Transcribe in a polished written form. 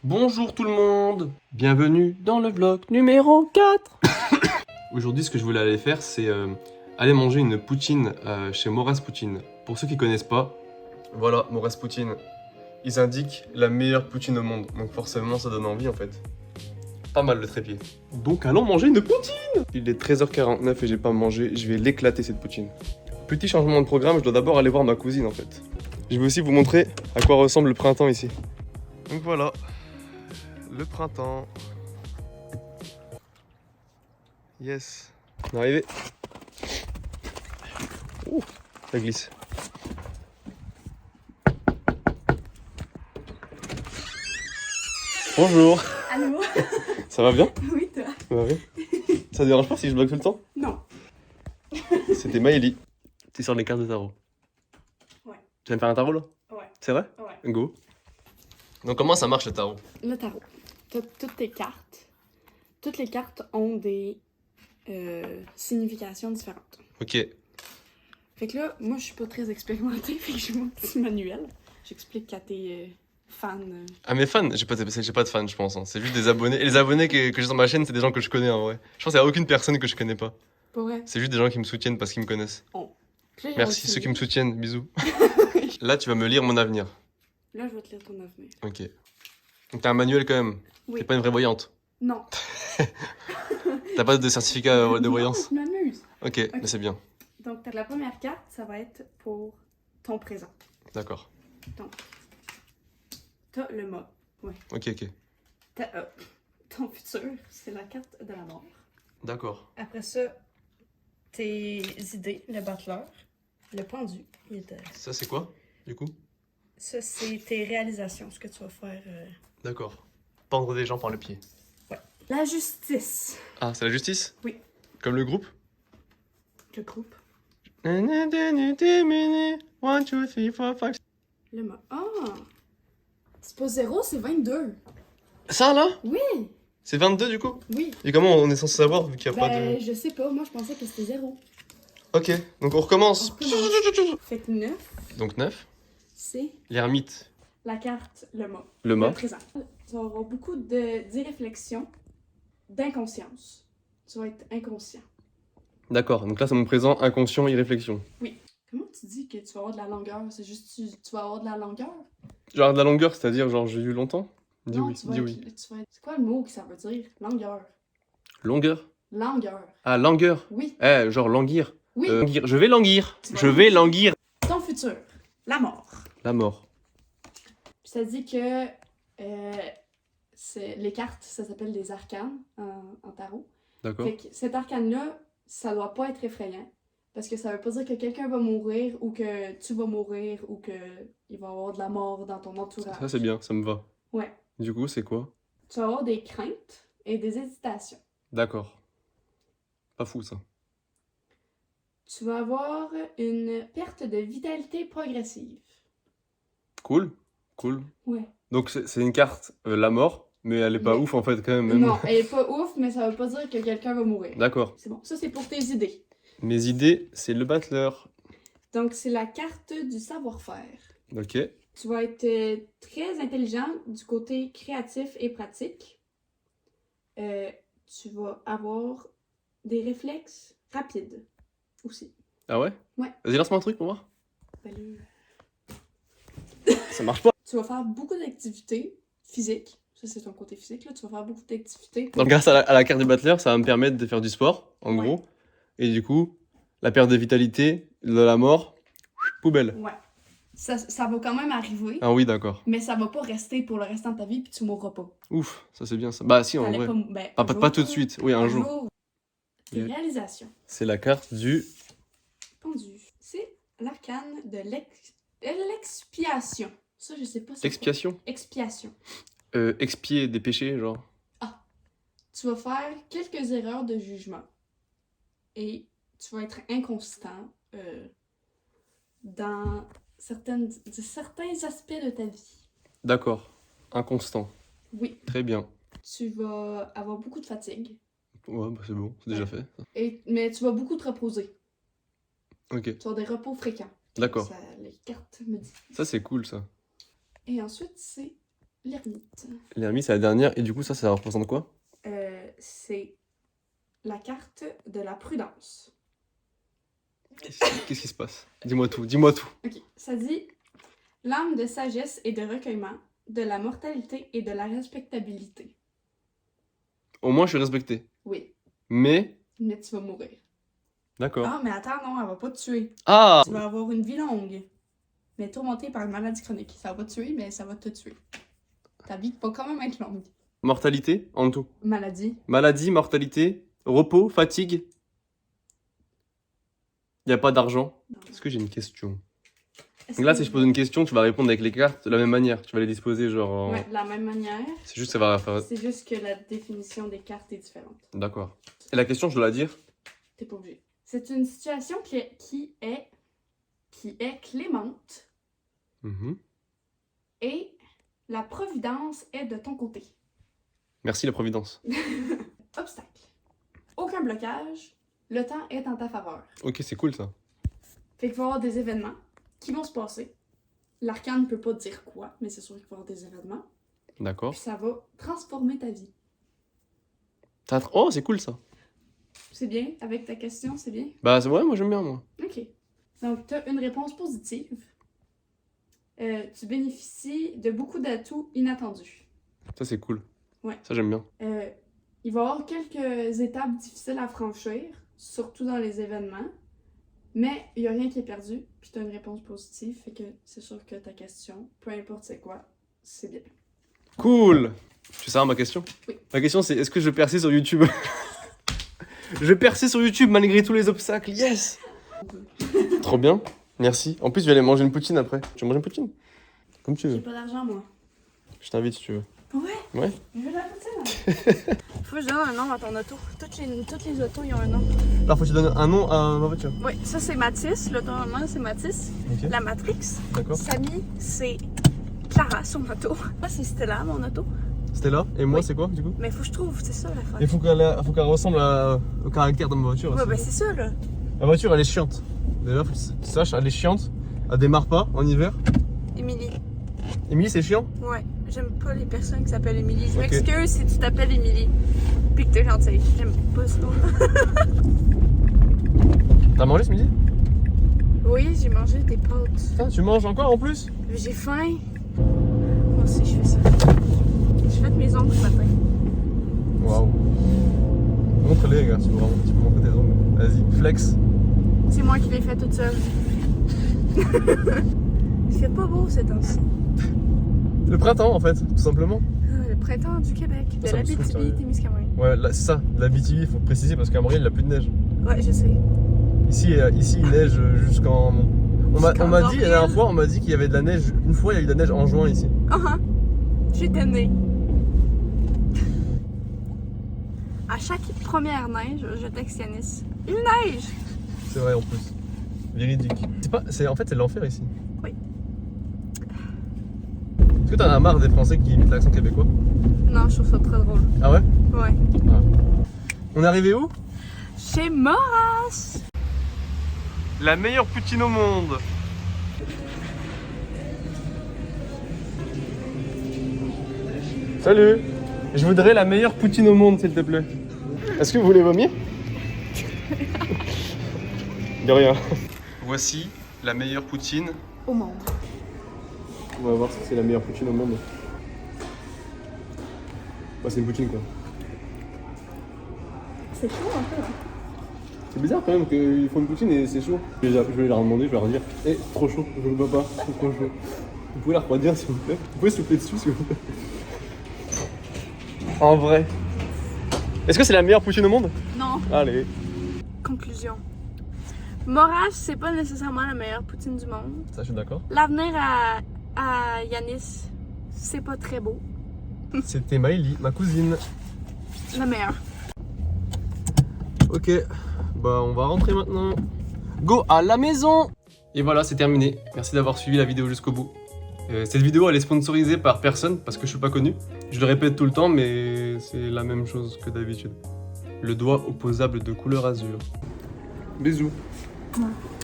Bonjour tout le monde, bienvenue dans le vlog numéro 4. Aujourd'hui ce que je voulais aller faire c'est aller manger une poutine chez Moraz Poutine. Pour ceux qui connaissent pas, voilà Moraz Poutine. Ils indiquent la meilleure poutine au monde, donc forcément ça donne envie en fait. Pas mal le trépied. Donc allons manger une poutine. Il est 13h49 et j'ai pas mangé, je vais l'éclater cette poutine. Petit changement de programme, je dois d'abord aller voir ma cousine en fait. Je vais aussi vous montrer à quoi ressemble le printemps ici. Donc voilà. Le printemps. Yes. On est arrivé. Ouh, ça glisse. Bonjour. Allô? Ça va bien? Oui, toi? Ça va bien. Ça te dérange pas si je bloque tout le temps? Non. C'était Maëlie. Tu sors les cartes de tarot. Ouais. Tu viens de faire un tarot là? Ouais. C'est vrai? Ouais. Go. Donc comment ça marche le tarot? Le tarot. T'as toutes tes cartes. Toutes les cartes ont des significations différentes. Ok. Fait que là, moi, je suis pas très expérimentée, fait que j'ai mon petit manuel. J'explique à tes fans. Ah mes fans? J'ai pas de fans je pense. Hein. C'est juste des abonnés. Et les abonnés que j'ai sur ma chaîne, c'est des gens que je connais en vrai. Je pense qu'il y a aucune personne que je connais pas. Pas vrai? C'est juste des gens qui me soutiennent parce qu'ils me connaissent. Puis là, Merci ceux qui me soutiennent. Bisous. Là tu vas me lire mon avenir. Là, je vais te lire ton avenir. Ok. Donc t'as un manuel quand même. Oui. T'es pas une vraie voyante. Non. T'as pas de certificat de voyance. Non, je m'amuse. Ok, mais c'est bien. Donc, t'as la première carte, ça va être pour ton présent. D'accord. T'as le mât. Ouais. Ok. T'as ton futur, c'est la carte de la mort. D'accord. Après ça, tes idées, le battleur, le pendu. Ça c'est quoi, du coup? Ça, c'est tes réalisations, ce que tu vas faire. D'accord. Pendre des gens par le pied. La justice. Ah, c'est la justice? Oui. Comme le groupe? Le groupe. 1, 2, 3, 4. Le mât. Ah! C'est pas 0, c'est 22. Ça là? Oui! C'est 22 du coup? Oui. Et comment on est censé savoir vu qu'il n'y a pas Ben, de... je sais pas, moi je pensais que c'était 0. Ok, donc on recommence. Fait que 9, Donc 9. c'est L'ermite. la carte, le mât. Le mât. Le présent. Tu vas avoir beaucoup d'irréflexion, d'inconscience. Tu vas être inconscient. D'accord, donc là c'est mon présent, inconscient, irréflexion. Comment tu dis que tu vas avoir de la longueur? C'est juste tu vas avoir de la longueur? Genre de la longueur, c'est-à-dire genre j'ai eu longtemps? Dis Non, oui, tu vas dis être, oui. tu vas être... C'est quoi le mot que ça veut dire? Longueur. Longueur? Longueur. Ah, langueur. Oui. Genre languir. Oui. Languir. Je vais languir. Tu vas Je vais languir. Ton futur. La mort. La mort. Puis ça dit que les cartes, ça s'appelle des arcanes en tarot. D'accord. Fait que cet arcane-là, ça doit pas être effrayant. Parce que ça veut pas dire que quelqu'un va mourir ou que tu vas mourir ou que il va y avoir de la mort dans ton entourage. Ça c'est bien, ça me va. Ouais. Du coup, c'est quoi? Tu vas avoir des craintes et des hésitations. D'accord. Pas fou ça. Tu vas avoir une perte de vitalité progressive. Cool. Ouais. Donc c'est une carte, la mort, mais elle est pas Mais- ouf en fait quand même. Non, elle est pas ouf, mais ça veut pas dire que quelqu'un va mourir. D'accord. C'est bon. Ça, c'est pour tes idées. Mes idées, c'est le battleur. Donc, c'est la carte du savoir-faire. Ok. Tu vas être très intelligent du côté créatif et pratique. Tu vas avoir des réflexes rapides aussi. Ah ouais? Ouais. Vas-y, lance-moi un truc pour voir. Ben là, Ça marche pas. tu vas faire beaucoup d'activités physiques. Ça, c'est ton côté physique. Là. Tu vas faire beaucoup d'activités. Donc grâce à la carte du battleur, ça va me permettre de faire du sport, en Ouais. gros. Et du coup, la perte de vitalité, de la mort, poubelle. Ouais. Ça va quand même arriver, Ah oui, d'accord. mais ça va pas rester pour le restant de ta vie puis tu mourras pas. Ouf, ça c'est bien ça. Bah si, en T'allais vrai. pas, ben, Ah, un pas jour, tout de suite. Oui, un jour. Tes Yeah. réalisations. C'est la carte du... Pendu. C'est l'arcane de l'expiation. Ça, je sais pas. c'est Expiation. quoi. Expiation. Expier des péchés, genre. Tu vas faire quelques erreurs de jugement et tu vas être inconstant dans certains aspects de ta vie. D'accord. Inconstant. Oui, Très bien. tu vas avoir beaucoup de fatigue, Ouais, bah c'est bon, c'est déjà fait. mais tu vas beaucoup te reposer. Ok, Tu vas avoir des repos fréquents. d'accord. Ça, les cartes me disent. Ça c'est cool ça. Et ensuite, c'est l'ermite. L'ermite, c'est la dernière. Et du coup, ça représente quoi? C'est la carte de la prudence. Qu'est-ce qui se passe? Dis-moi tout, dis-moi tout. Ok, ça dit l'âme de sagesse et de recueillement, de la mortalité et de la respectabilité. Au moins, je suis respecté. Oui, Mais... mais tu vas mourir. D'accord. Ah, mais attends, non, elle va pas te tuer. Ah! Tu vas avoir une vie longue, mais tourmentée par une maladie chronique. Ça va pas te tuer, mais ça va te tuer. Ta vie va quand même être longue. Mortalité, en tout. Maladie. Maladie, mortalité, repos, fatigue. Il n'y a pas d'argent. Est-ce que j'ai une question? Donc là, si je pose une question, tu vas répondre avec les cartes de la même manière. Tu vas les disposer genre... en- Ouais, de la même manière. C'est juste que ça va faire... C'est juste que la définition des cartes est différente. D'accord. Et la question, je dois la dire? T'es pas obligé. C'est une situation qui est clémente Mhm. et la providence est de ton côté. Merci la Providence. Obstacle. Aucun blocage. Le temps est en ta faveur. Ok, c'est cool ça. Fait qu'il va y avoir des événements qui vont se passer. L'arcane ne peut pas dire quoi, mais c'est sûr qu'il va y avoir des événements. D'accord. Puis ça va transformer ta vie. Oh, c'est cool ça. C'est bien? Avec ta question, c'est bien? Bah, c'est vrai, moi j'aime bien, moi. Ok. Donc, tu as une réponse positive. Tu bénéficies de beaucoup d'atouts inattendus. Ça, c'est cool. Ouais. Ça, j'aime bien. Il va y avoir quelques étapes difficiles à franchir, surtout dans les événements. Mais il n'y a rien qui est perdu, puis tu as une réponse positive, fait que c'est sûr que ta question, peu importe c'est quoi, c'est bien. Cool. Tu sais ma question? Oui. Ma question, c'est est-ce que je vais percer sur YouTube? Je vais percer sur YouTube malgré tous les obstacles. Yes. Trop bien. Merci. En plus, je vais aller manger une poutine après. Tu veux manger une poutine? Comme tu J'ai veux. pas d'argent, moi. Je t'invite si tu veux. Ouais? Ouais. Je veux de la poutine. Faut que je donne un nom à ton auto. Toutes les autos, ils ont un nom. Alors, faut que tu donnes un nom à ma voiture. Oui, ça c'est Matisse. L'auto normale, c'est Matisse. Ok. La Matrix. D'accord. Samy, c'est Clara, son auto. Moi, c'est Stella, mon auto. C'était là. Et moi, Oui. c'est quoi du coup? Mais faut que je trouve, c'est ça la fin. Il faut qu'elle ressemble au caractère de ma voiture. Ouais, aussi. ben c'est ça là. La voiture, elle est chiante. D'ailleurs, faut que tu saches, elle est chiante. Elle démarre pas en hiver. Émilie. Émilie, c'est chiant? Ouais, j'aime pas les personnes qui s'appellent Émilie. Je Ok. m'excuse si tu t'appelles Émilie. Puis que t'es gentille. J'aime pas ce nom. T'as mangé ce midi? Oui, j'ai mangé des pâtes. Putain, tu manges encore en plus? J'ai faim. Moi aussi, je fais ça. J'ai fait mes ongles ce matin. Waouh. Montre-les, gars, si tu peux montrer tes ongles. Vas-y, flex. C'est moi qui l'ai fait toute seule. Il fait pas beau ces temps-ci. Le printemps, en fait, tout simplement. Ah, le printemps du Québec, de Ça me saoule, sérieux. l'Abitibi-Témiscamingue. Ouais, là, c'est ça, la BTV, il faut préciser parce qu'à Montréal, il n'y a plus de neige. Ouais, je sais. Ici il neige jusqu'en. On m'a Jusqu'en dit, la avril. dernière fois, on m'a dit qu'il y avait de la neige. Une fois, il y a eu de la neige en juin ici. J'étais née. À chaque première neige, je texte Yanis. Une neige! C'est vrai en plus. Véridique. En fait, c'est l'enfer ici. Oui. Est-ce que t'en as marre des Français qui imitent l'accent québécois? Non, je trouve ça très drôle. Ah ouais? Ouais. On est arrivé où? Chez Moras! La meilleure poutine au monde. Salut. Je voudrais la meilleure poutine au monde, s'il te plaît. Est-ce que vous voulez vomir? De rien. Voici la meilleure poutine. Au monde. On va voir si c'est la meilleure poutine au monde. Ouais, c'est une poutine quoi. C'est chaud un peu, hein? C'est bizarre quand même qu'ils font une poutine et c'est chaud. Je vais leur demander, je vais leur dire trop chaud, je ne veux pas, c'est trop chaud. Vous pouvez la refroidir s'il vous plaît? Vous pouvez souffler dessus s'il vous plaît? En vrai. Est-ce que c'est la meilleure poutine au monde? Non. Allez. Conclusion. Moras, c'est pas nécessairement la meilleure poutine du monde. Ça, je suis d'accord. L'avenir à Yanis, c'est pas très beau. C'était Maëlie, ma cousine. La meilleure. Ok, bah on va rentrer maintenant. Go à la maison! Et voilà, c'est terminé. Merci d'avoir suivi la vidéo jusqu'au bout. Cette vidéo, elle est sponsorisée par personne parce que je suis pas connu. Je le répète tout le temps, mais c'est la même chose que d'habitude. Le doigt opposable de couleur azur. Bisous. Ouais.